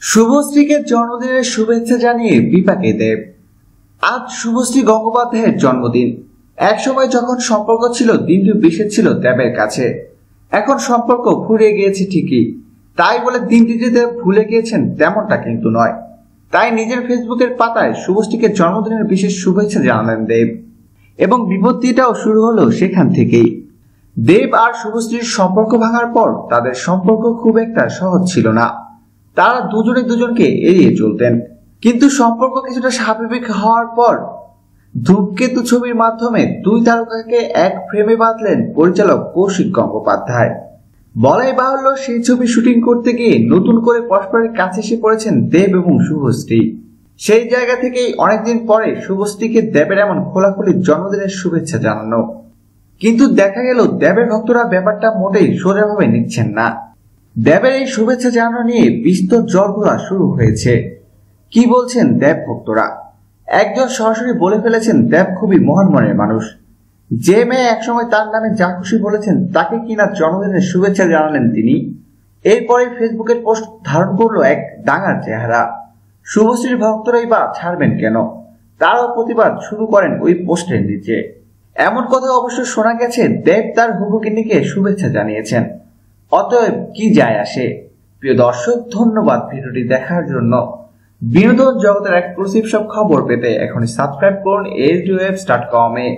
শুভশ্রীকে জন্মদিনের শুভেচ্ছা জানিয়ে বিপাকে দেব। আজ শুভশ্রী গঙ্গোপাধ্যায়ের জন্মদিন। একসময় যখন সম্পর্ক ছিল দিনটি বিশেষ ছিল দেবের কাছে, এখন সম্পর্ক ফুরিয়ে গিয়েছে ঠিকই, তাই বলে দিনটি যে দেব ভুলে গিয়েছেন তেমনটা কিন্তু নয়। তাই নিজের ফেসবুকের পাতায় শুভশ্রীকে জন্মদিনের বিশেষ শুভেচ্ছা জানালেন দেব, এবং বিপত্তিটাও শুরু হলো সেখান থেকেই। দেব আর শুভশ্রীর সম্পর্ক ভাঙার পর তাদের সম্পর্ক খুব একটা সহজ ছিল না। তারা দুজনে দুজনকে এড়িয়ে চলতেন, কিন্তু সম্পর্ক কিছুটা স্বাভাবিক হওয়ার পর ধূমকেতু ছবির মাধ্যমে দুই তারকাকে এক ফ্রেমে বাঁধলেন পরিচালক কৌশিক গঙ্গোপাধ্যায়। বলাই বাহুল্য, সেই ছবি শুটিং করতে গিয়ে নতুন করে পরস্পরের কাছে এসে পড়েছেন দেব এবং শুভশ্রী। সেই জায়গা থেকেই অনেকদিন পরে শুভশ্রীকে দেবের এমন খোলাখুলি জন্মদিনের শুভেচ্ছা জানানো। কিন্তু দেখা গেল দেবের ভক্তরা ব্যাপারটা মোটেই সোজাভাবে নিচ্ছেন না। দেবের এই শুভেচ্ছা জানানো নিয়ে বিস্তর জল্পনা শুরু হয়েছে। কি বলছেন দেব ভক্তরা? একজন সরাসরি বলে ফেলেছেন দেব খুবই মহান মনের মানুষ। যে মেয়ে একসময় তার নামে যা খুশি বলেছেন তাকে কিনা জন্মদিনের শুভেচ্ছা জানালেন তিনি। এরপরে ফেসবুকের পোস্ট ধারণ করলো এক দাঙ্গার চেহারা। শুভশ্রীর ভক্তরাই বা ছাড়বেন কেন? তারাও প্রতিবাদ শুরু করেন ওই পোস্টের নিচে। এমন কথা অবশ্য শোনা গেছে দেব তার হুবুকিনীকে শুভেচ্ছা জানিয়েছেন। অতএব কি যায় আসে? প্রিয় দর্শক, ধন্যবাদ ভিডিওটি দেখার জন্য। বিনোদন জগতের এক্সক্লুসিভ সব খবর পেতে এখনই সাবস্ক্রাইব করুন ASDWebs.com এ।